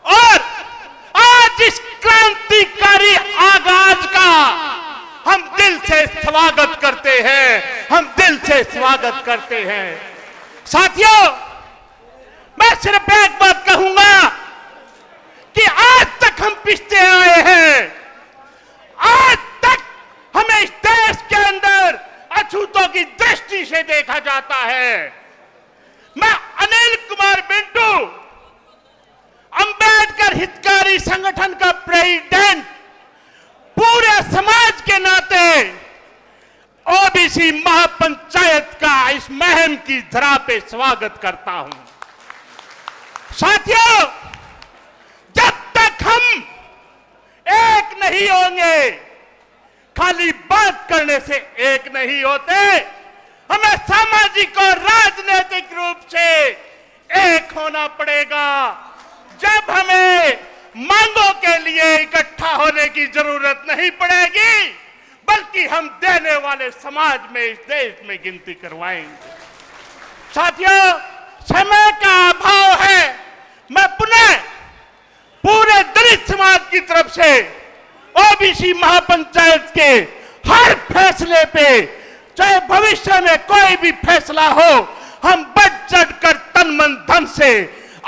और आज इस क्रांतिकारी आगाज का हम दिल से स्वागत करते हैं, हम दिल से स्वागत करते हैं। साथियों, मैं सिर्फ एक बात कहूंगा कि आज तक हम पिछते आए हैं, आज तक हमें इस देश के अंदर अछूतों की दृष्टि से देखा जाता है। मैं अनिल कुमार बिंटू, अंबेडकर हितकारी संगठन का प्रेसिडेंट, पूरे समाज के नाते ओबीसी महापंचायत का इस मुहिम की धरा पे स्वागत करता हूं। साथियों, जब तक हम एक नहीं होंगे, खाली बात करने से एक नहीं होते, हमें सामाजिक और राजनीतिक रूप से एक होना पड़ेगा। जब हमें मांगों के लिए इकट्ठा होने की जरूरत नहीं पड़ेगी, बल्कि हम देने वाले समाज में, इस देश में गिनती करवाएंगे। साथियों, समय का अभाव है। मैं पुनः पूरे दलित समाज की तरफ से ओबीसी महापंचायत के हर फैसले पे, चाहे भविष्य में कोई भी फैसला हो, हम बढ़ चढ़ कर तन मन धन से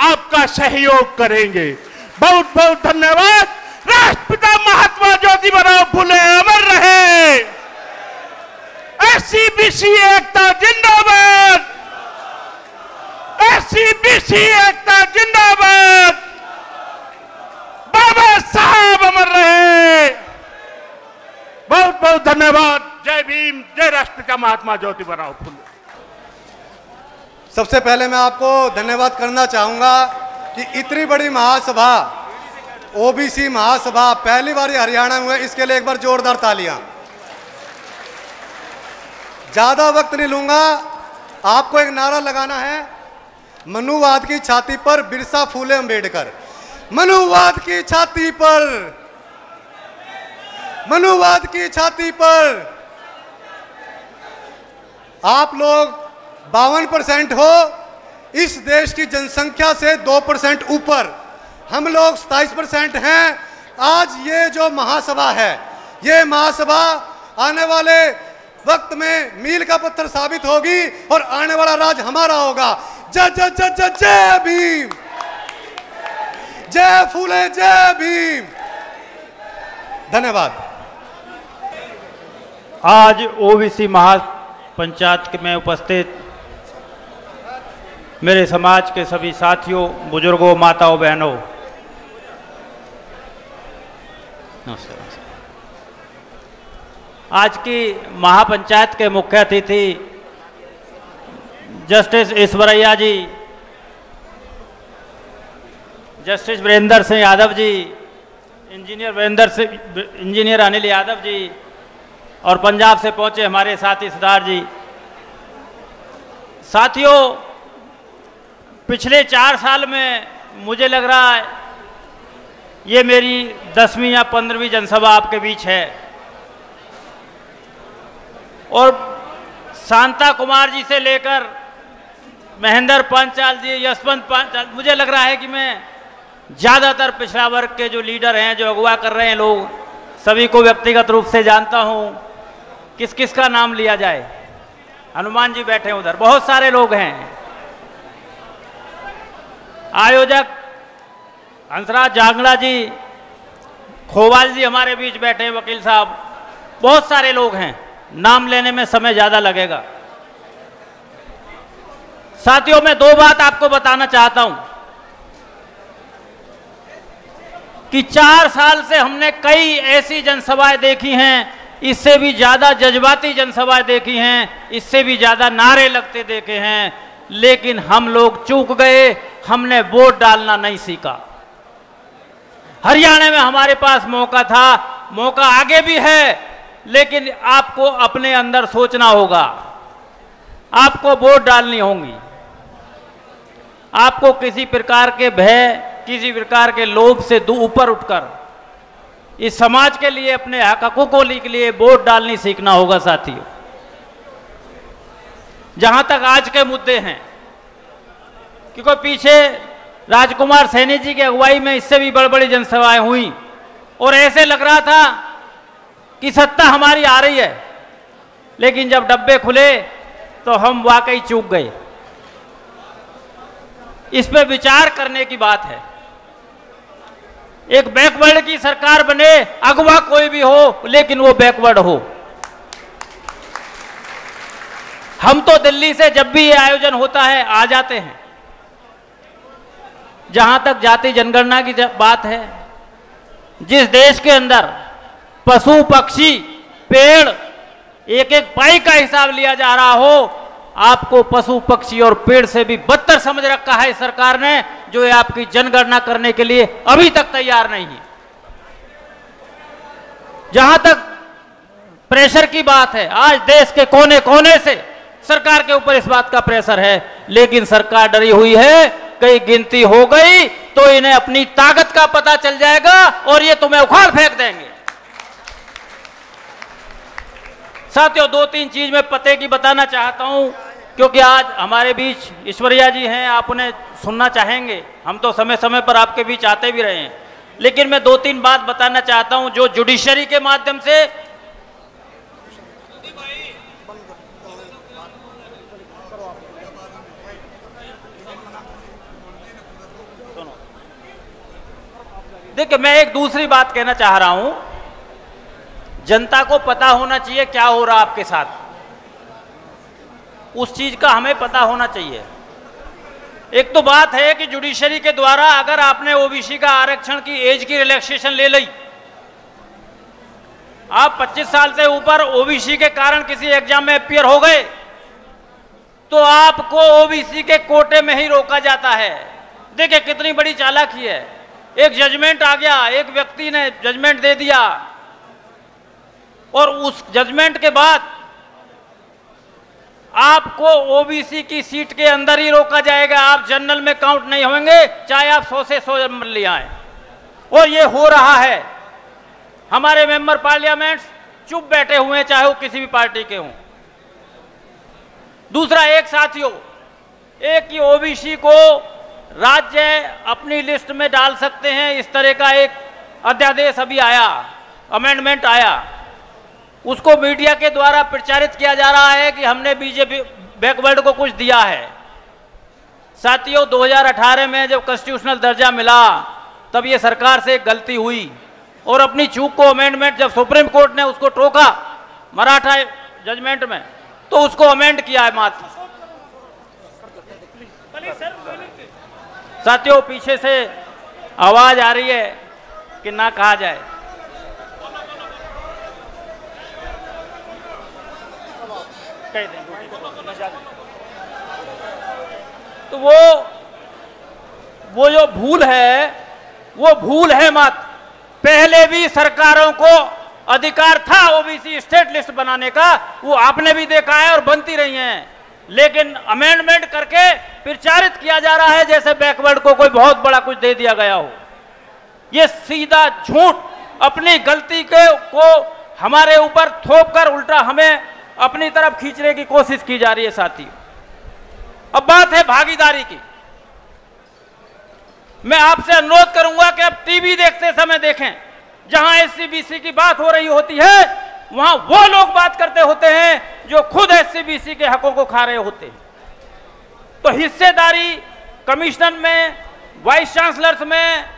आपका सहयोग करेंगे। बहुत बहुत धन्यवाद। राष्ट्रपिता महात्मा ज्योतिबा फुले अमर रहे। एससी-बीसी एकता जिंदाबाद, एससी-बीसी एकता जिंदाबाद। बाबा साहब अमर रहे। बहुत बहुत धन्यवाद। जय भीम, जय राष्ट्रपिता महात्मा ज्योतिबा फुले। सबसे पहले मैं आपको धन्यवाद करना चाहूंगा कि इतनी बड़ी महासभा, ओबीसी महासभा पहली बार हरियाणा में हुई, इसके लिए एक बार जोरदार तालियां। ज्यादा वक्त नहीं लूंगा, आपको एक नारा लगाना है, मनुवाद की छाती पर बिरसा फूले अंबेडकर। मनुवाद की छाती पर, मनुवाद की छाती पर। आप लोग 52% हो, इस देश की जनसंख्या से 2% ऊपर, हम लोग 27% हैं। आज ये जो महासभा है, ये महासभा आने वाले वक्त में मील का पत्थर साबित होगी और आने वाला राज हमारा होगा। जय जय जय जय जय भीम, जय फूले, जय भीम। धन्यवाद। आज ओबीसी महापंचायत में उपस्थित मेरे समाज के सभी साथियों, बुजुर्गों, माताओं, बहनों, नमस्कार। आज की महापंचायत के मुख्य अतिथि जस्टिस ईश्वरैया जी, जस्टिस वीरेंद्र सिंह यादव जी, इंजीनियर अनिल यादव जी और पंजाब से पहुंचे हमारे साथी सरदार जी। साथियों, पिछले 4 साल में मुझे लग रहा है ये मेरी 10वीं या 15वीं जनसभा आपके बीच है। और शांता कुमार जी से लेकर महेंद्र पांचाल जी, यशवंत पांचाल, मुझे लग रहा है कि मैं ज़्यादातर पिछड़ा वर्ग के जो लीडर हैं, जो अगुवा कर रहे हैं लोग, सभी को व्यक्तिगत रूप से जानता हूँ। किस किस का नाम लिया जाए? हनुमान जी बैठे हैं उधर, बहुत सारे लोग हैं। आयोजक हंसराज जांगड़ा जी, खोवाल जी हमारे बीच बैठे हैं, वकील साहब, बहुत सारे लोग हैं। नाम लेने में समय ज़्यादा लगेगा। साथियों, मैं 2 बात आपको बताना चाहता हूं कि 4 साल से हमने कई ऐसी जनसभाएं देखी हैं, इससे भी ज़्यादा जज्बाती जनसभाएं देखी हैं, इससे भी ज़्यादा नारे लगते देखे हैं, लेकिन हम लोग चूक गए। हमने वोट डालना नहीं सीखा। हरियाणा में हमारे पास मौका था, मौका आगे भी है, लेकिन आपको अपने अंदर सोचना होगा। आपको वोट डालनी होंगी। आपको किसी प्रकार के भय, किसी प्रकार के लोभ से ऊपर उठकर इस समाज के लिए, अपने हकों के लिए वोट डालनी सीखना होगा। साथियों, जहां तक आज के मुद्दे हैं, क्योंकि पीछे राजकुमार सैनी जी की अगुवाई में इससे भी बड़ी बड़ी जनसभाएं हुई और ऐसे लग रहा था कि सत्ता हमारी आ रही है, लेकिन जब डब्बे खुले तो हम वाकई चूक गए। इस पे विचार करने की बात है। एक बैकवर्ड की सरकार बने, अगवा कोई भी हो, लेकिन वो बैकवर्ड हो। हम तो दिल्ली से जब भी ये आयोजन होता है आ जाते हैं। जहां तक जाति जनगणना की बात है, जिस देश के अंदर पशु पक्षी पेड़ एक एक पाई का हिसाब लिया जा रहा हो, आपको पशु पक्षी और पेड़ से भी बदतर समझ रखा है इस सरकार ने, जो ये आपकी जनगणना करने के लिए अभी तक तैयार नहीं है। जहां तक प्रेशर की बात है, आज देश के कोने कोने से सरकार के ऊपर इस बात का प्रेशर है, लेकिन सरकार डरी हुई है, कहीं गिनती हो गई तो इन्हें अपनी ताकत का पता चल जाएगा और ये तुम्हें उखाड़ फेंक देंगे। साथियों, दो तीन चीज मैं पते की बताना चाहता हूं, क्योंकि आज हमारे बीच ईश्वरिया जी हैं, आप उन्हें सुनना चाहेंगे। हम तो समय समय पर आपके बीच आते भी रहे हैं, लेकिन मैं दो तीन बात बताना चाहता हूं जो जुडिशरी के माध्यम से देखिए, मैं एक दूसरी बात कहना चाह रहा हूं। जनता को पता होना चाहिए क्या हो रहा आपके साथ, उस चीज का हमें पता होना चाहिए। एक तो बात है कि जुडिशरी के द्वारा अगर आपने ओबीसी का आरक्षण की एज की रिलैक्सेशन ले ली, आप 25 साल से ऊपर ओबीसी के कारण किसी एग्जाम में अपीयर हो गए, तो आपको ओबीसी के कोटे में ही रोका जाता है। देखिए कितनी बड़ी चालाकी है। एक जजमेंट आ गया, एक व्यक्ति ने जजमेंट दे दिया और उस जजमेंट के बाद आपको ओबीसी की सीट के अंदर ही रोका जाएगा। आप जनरल में काउंट नहीं होंगे, चाहे आप 100 से 100 नंबर ले आए। और ये हो रहा है। हमारे मेंबर पार्लियामेंट चुप बैठे हुए हैं, चाहे वो किसी भी पार्टी के हों। दूसरा, एक साथियों, एक ही ओबीसी को राज्य अपनी लिस्ट में डाल सकते हैं, इस तरह का एक अध्यादेश अभी आया, अमेंडमेंट आया। उसको मीडिया के द्वारा प्रचारित किया जा रहा है कि हमने बीजेपी बैकवर्ड को कुछ दिया है। साथियों, 2018 में जब कॉन्स्टिट्यूशनल दर्जा मिला, तब ये सरकार से एक गलती हुई और अपनी चूक को अमेंडमेंट, जब सुप्रीम कोर्ट ने उसको टोका मराठा जजमेंट में, तो उसको अमेंड किया है मात्र। साथियों, पीछे से आवाज आ रही है कि ना कहा जाए। तो वो जो भूल है, वो भूल है मत। पहले भी सरकारों को अधिकार था ओबीसी स्टेट लिस्ट बनाने का, वो आपने भी देखा है और बनती रही हैं, लेकिन अमेंडमेंट करके प्रचारित किया जा रहा है जैसे बैकवर्ड को कोई बहुत बड़ा कुछ दे दिया गया हो। ये सीधा झूठ, अपनी गलती को हमारे ऊपर थोप कर उल्टा हमें अपनी तरफ खींचने की कोशिश की जा रही है। साथी, अब बात है भागीदारी की। मैं आपसे अनुरोध करूंगा कि अब टीवी देखते समय देखें, जहां एससी-बीसी की बात हो रही होती है, वहां वो लोग बात करते होते हैं जो खुद एससी-बीसी के हकों को खा रहे होते हैं। तो हिस्सेदारी कमिश्नर में, वाइस चांसलर्स में,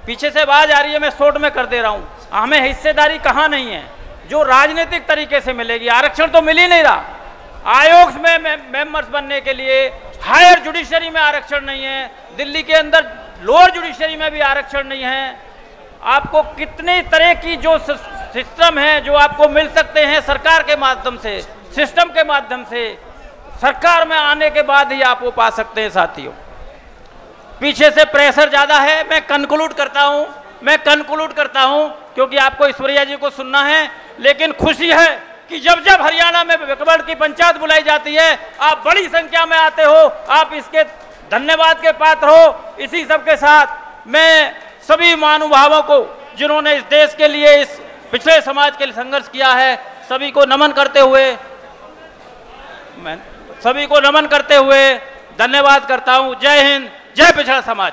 पीछे से आवाज आ रही है, मैं शॉर्ट में कर दे रहा हूं। हमें हिस्सेदारी कहां नहीं है जो राजनीतिक तरीके से मिलेगी। आरक्षण तो मिल ही नहीं रहा। आयोग में मेंबर्स बनने के लिए हायर जुडिशरी में आरक्षण नहीं है, दिल्ली के अंदर लोअर जुडिशरी में भी आरक्षण नहीं है। आपको कितनी तरह की जो सिस्टम है जो आपको मिल सकते हैं सरकार के माध्यम से, सिस्टम के माध्यम से, सरकार में आने के बाद ही आप वो पा सकते हैं। साथियों, पीछे से प्रेशर ज्यादा है। मैं कंक्लूड करता हूं क्योंकि आपको ईश्वरिया जी को सुनना है, लेकिन खुशी है कि जब जब हरियाणा में बैकवर्ड की पंचायत बुलाई जाती है, आप बड़ी संख्या में आते हो। आप इसके धन्यवाद के पात्र हो। इसी सब के साथ मैं सभी महानुभावों को जिन्होंने इस देश के लिए, इस पिछड़े समाज के लिए संघर्ष किया है, सभी को नमन करते हुए धन्यवाद करता हूं। जय हिंद, जय पिछड़ा समाज।